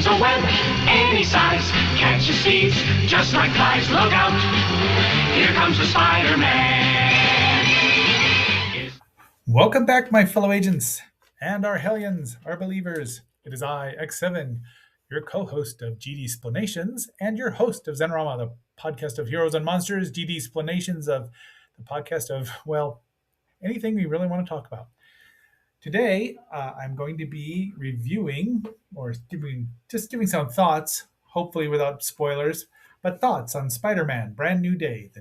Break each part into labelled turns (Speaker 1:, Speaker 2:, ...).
Speaker 1: spins a web any size. Catches thieves just like flies. Look out, here comes the Spider-Man.
Speaker 2: Welcome back, my fellow agents and our hellions, our believers. It is I, X7, your co-host of GD Explanations and your host of Zenorama, the podcast of heroes and monsters, GD Explanations of the podcast of, well, anything we really want to talk about. Today, I'm going to be reviewing or giving some thoughts, hopefully without spoilers, but thoughts on Spider-Man: Brand New Day, the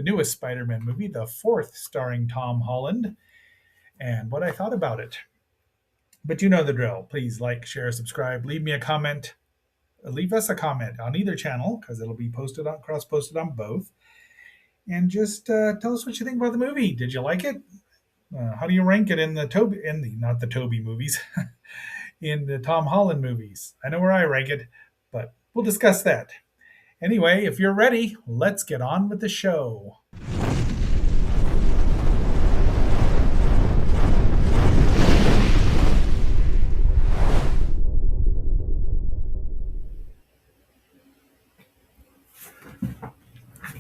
Speaker 2: newest Spider-Man movie, the fourth starring Tom Holland, and what I thought about it. But you know the drill. Please like, share, subscribe, leave me a comment. Leave us a comment on either channel because it'll be cross-posted on both. And just tell us what you think about the movie. Did you like it? How do you rank it in the not the Toby movies, in the Tom Holland movies? I know where I rank it, but we'll discuss that. Anyway, if you're ready, let's get on with the show.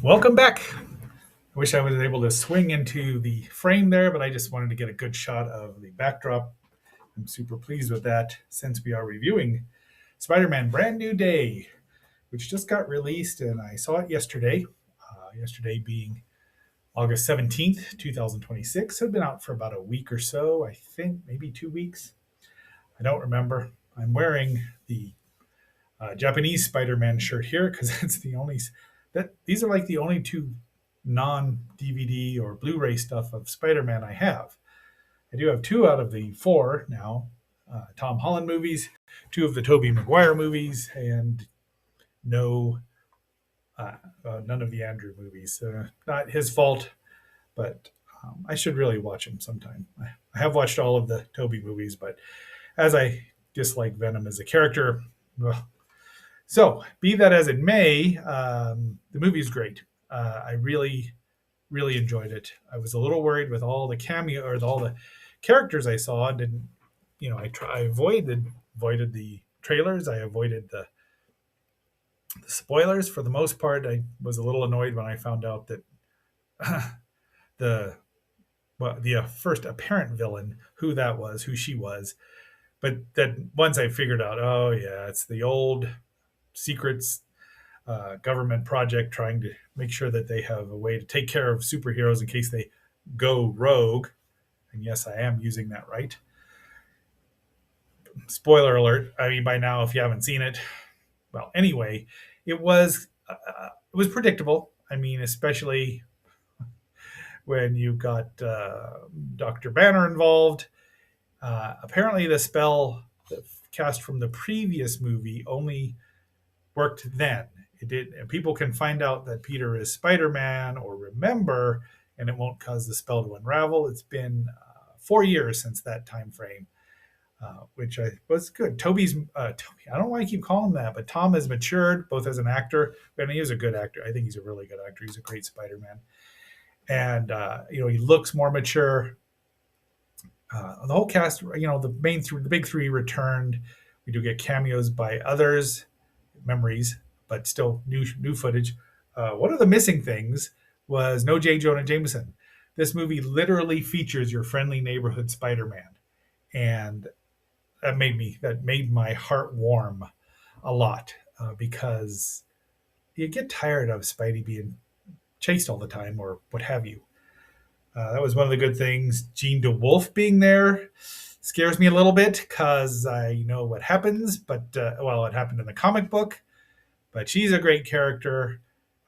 Speaker 2: Welcome back. I wish I was able to swing into the frame there, but I just wanted to get a good shot of the backdrop. I'm super pleased with that since we are reviewing Spider-Man: Brand New Day, which just got released, and I saw it yesterday. Yesterday being August 17th, 2026. So it had been out for about a week or so, I think, maybe 2 weeks. I don't remember. I'm wearing the Japanese Spider-Man shirt here because it's the only these are like the only two non-DVD or Blu-ray stuff of Spider-Man I have. I do have 2 out of the 4 now, Tom Holland movies, 2 of the Tobey Maguire movies, and none of the Andrew movies. Not his fault, but I should really watch them sometime. I have watched all of the Tobey movies, but as I dislike Venom as a character, well, so be that as it may, the movie is great. I really, really enjoyed it. I was a little worried with all the all the characters I saw. Didn't, I avoided the trailers. I avoided the spoilers for the most part. I was a little annoyed when I found out that the first apparent villain, who she was, but that once I figured out, oh yeah, it's the old secrets government project trying to make sure that they have a way to take care of superheroes in case they go rogue. And yes, I am using that right. Spoiler alert. I mean, by now, if you haven't seen it, well, anyway, it was predictable. I mean, especially when you got Dr. Banner involved. Apparently, the spell cast from the previous movie only worked then. It did. And people can find out that Peter is Spider-Man or remember, and it won't cause the spell to unravel. It's been 4 years since that time frame, which was good. Toby, I don't know why I keep calling him that, but Tom has matured both as an actor, and he is a good actor. I think he's a really good actor. He's a great Spider-Man, and he looks more mature. The whole cast, the big 3 returned. We do get cameos by others, memories, but still new footage. One of the missing things was no J. Jonah Jameson. This movie literally features your friendly neighborhood Spider-Man, and that made my heart warm a lot because you get tired of Spidey being chased all the time or what have you. That was one of the good things. Jean DeWolf being there scares me a little bit because I know what happens, but it happened in the comic book. But she's a great character,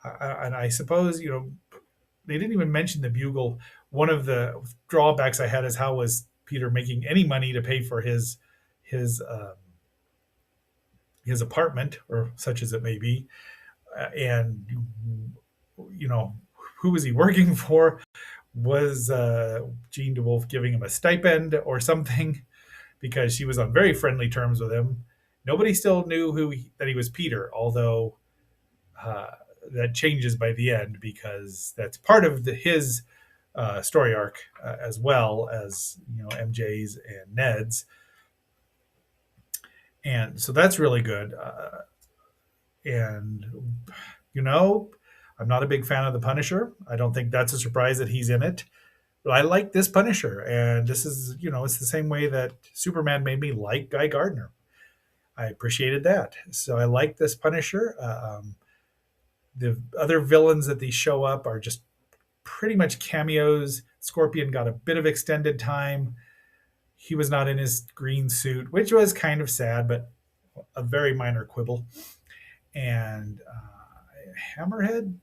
Speaker 2: and I suppose they didn't even mention the Bugle. One of the drawbacks I had is how was Peter making any money to pay for his apartment, or such as it may be, and who was he working for? Was Jean DeWolf giving him a stipend or something? Because she was on very friendly terms with him. Nobody still knew that he was Peter, although that changes by the end because that's part of his story arc as well as MJ's and Ned's. and so that's really good. And you know, I'm not a big fan of the Punisher. I don't think that's a surprise that he's in it. But I like this Punisher, and this is, it's the same way that Superman made me like Guy Gardner. I appreciated that, so I like this Punisher. The other villains that they show up are just pretty much cameos. Scorpion got a bit of extended time. He was not in his green suit, which was kind of sad, but a very minor quibble. And Hammerhead,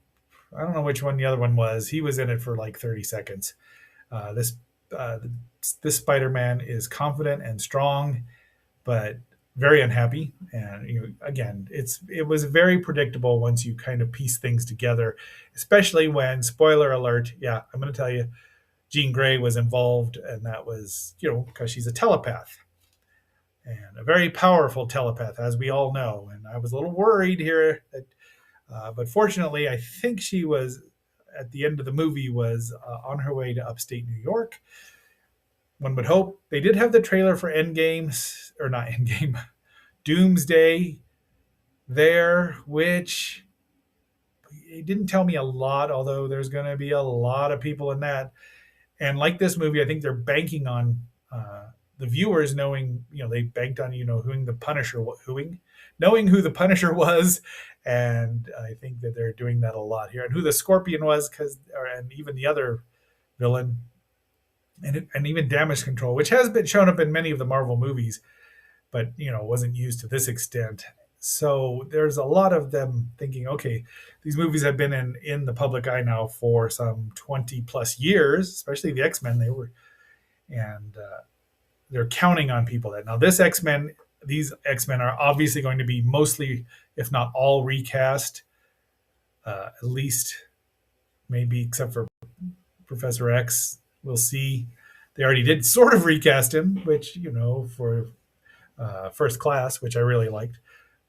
Speaker 2: I don't know which one the other one was. He was in it for like 30 seconds. Uh, this uh, this Spider-Man is confident and strong, but very unhappy. And again, it was very predictable once you kind of piece things together, especially when, spoiler alert, yeah, I'm going to tell you, Jean Grey was involved, and that was because she's a telepath and a very powerful telepath, as we all know. And I was a little worried here, but fortunately, I think she was at the end of the movie was on her way to upstate New York. One would hope. They did have the trailer for Endgame, or not Endgame, Doomsday there, which it didn't tell me a lot, although there's going to be a lot of people in that. And like this movie, I think they're banking on the viewers knowing, they banked on, who the Punisher, knowing who the Punisher was. And I think that they're doing that a lot here. And who the Scorpion was, and even the other villain, and even Damage Control, which has been shown up in many of the Marvel movies, but wasn't used to this extent. So there's a lot of them thinking, okay, these movies have been in the public eye now for some 20 plus years, especially the X-Men. And they're counting on people that now these X-Men are obviously going to be mostly, if not all, recast, at least maybe except for Professor X. We'll see. They already did sort of recast him, which for First Class, which I really liked.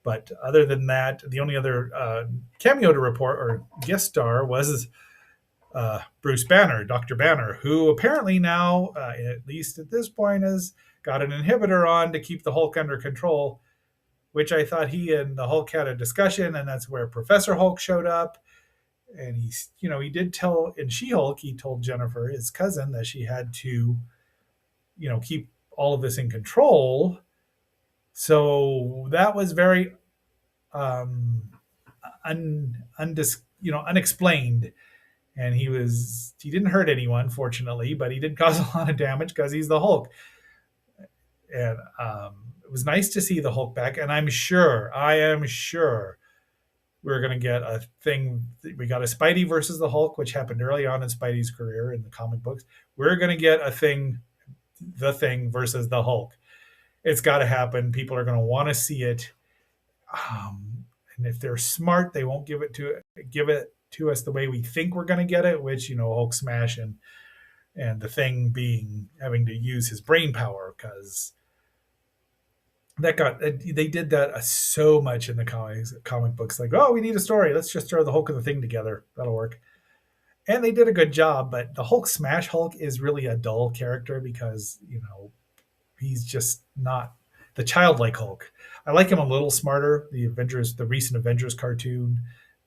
Speaker 2: But other than that, the only other cameo to report or guest star was Bruce Banner, Dr. Banner, who apparently now, at least at this point, has got an inhibitor on to keep the Hulk under control, which I thought he and the Hulk had a discussion, and that's where Professor Hulk showed up. And he did tell, in She-Hulk, he told Jennifer, his cousin, that she had to, keep all of this in control. So that was very unexplained. And he didn't hurt anyone, fortunately, but he did cause a lot of damage because he's the Hulk. And it was nice to see the Hulk back. And I am sure we're going to get a thing. We got a Spidey versus the Hulk, which happened early on in Spidey's career in the comic books. We're going to get the Thing versus the Hulk. It's got to happen. People are going to want to see it. And if they're smart, they won't give it to us the way we think we're going to get it, which, Hulk smash and the Thing having to use his brain power, because they did that so much in the comic books. Like, oh, we need a story. Let's just throw the Hulk and the Thing together. That'll work. And they did a good job, but the Hulk smash Hulk is really a dull character because, he's just not the childlike Hulk. I like him a little smarter. The recent Avengers cartoon,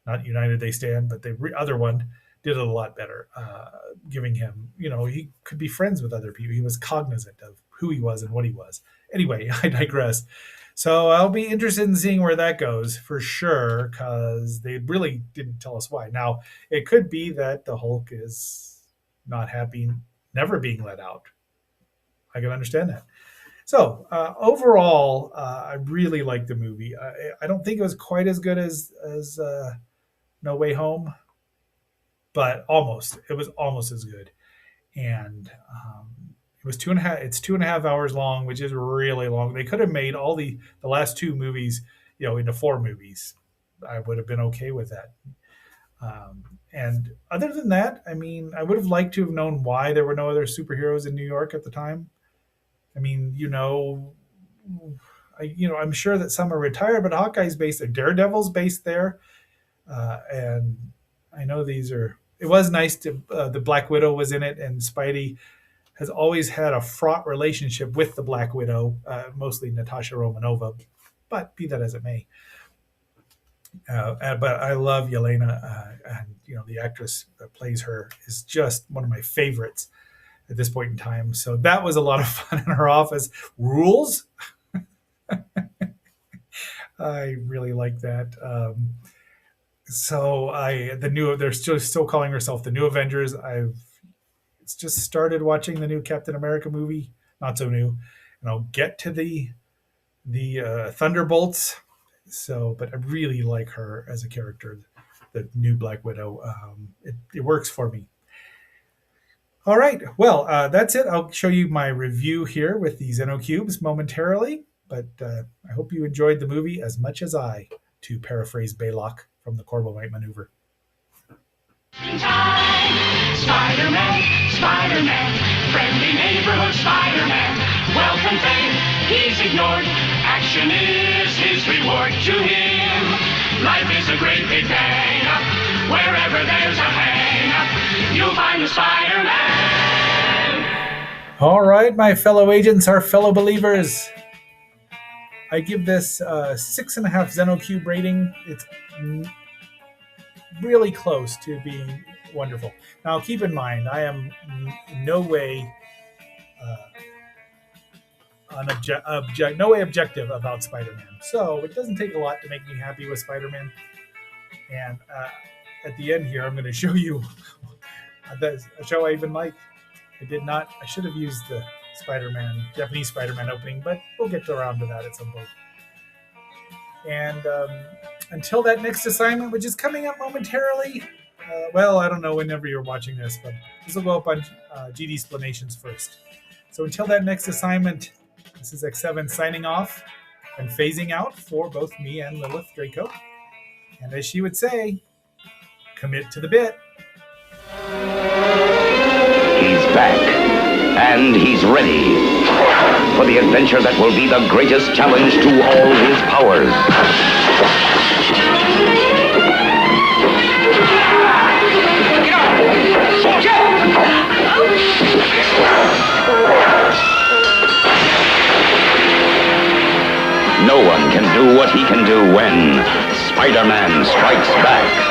Speaker 2: not United They Stand, but the other one did it a lot better, giving him, he could be friends with other people. He was cognizant of who he was and what he was. Anyway, I digress. So I'll be interested in seeing where that goes for sure, because they really didn't tell us why. Now, it could be that the Hulk is not happy never being let out. I can understand that. So overall, I really liked the movie. I don't think it was quite as good as No Way Home, but almost. It was almost as good. And it was 2.5. It's 2.5 hours long, which is really long. They could have made all the last two movies, into 4 movies. I would have been okay with that. And other than that, I mean, I would have liked to have known why there were no other superheroes in New York at the time. I mean, I'm sure that some are retired, but Hawkeye's based there. Daredevil's based there. And I know it was nice to, the Black Widow was in it, and Spidey has always had a fraught relationship with the Black Widow, mostly Natasha Romanova. But be that as it may, but I love Yelena, and the actress that plays her is just one of my favorites at this point in time. So that was a lot of fun in her office. Rules. I really like that. They're still calling herself the New Avengers. I've just started watching the new Captain America movie. Not so new, and I'll get to the Thunderbolts. So, but I really like her as a character, the new Black Widow. It works for me. All right, well, that's it. I'll show you my review here with the Xenocubes momentarily, but I hope you enjoyed the movie as much as I, to paraphrase Baylock from the Corbomite Maneuver.
Speaker 1: Spider-Man, Spider-Man, friendly neighborhood Spider-Man. Wealth and fame, he's ignored. Action is his reward to him. Life is a great big hang-up. Wherever there's a hang-up, you'll find the Spider-Man.
Speaker 2: All right, my fellow agents, our fellow believers. I give this 6.5 Xenocube rating. It's really close to being wonderful. Now, keep in mind, I am in no way objective about Spider-Man. So it doesn't take a lot to make me happy with Spider-Man. And at the end here, I'm going to show you a show I even like. I should have used the Japanese Spider-Man opening, but we'll get around to that at some point. And until that next assignment, which is coming up momentarily, I don't know whenever you're watching this, but this will go up on GD Explanations first. So until that next assignment, this is X7 signing off and phasing out for both me and Lilith Draco. And as she would say, commit to the bit.
Speaker 3: He's back, and he's ready for the adventure that will be the greatest challenge to all his powers. No one can do what he can do when Spider-Man strikes back.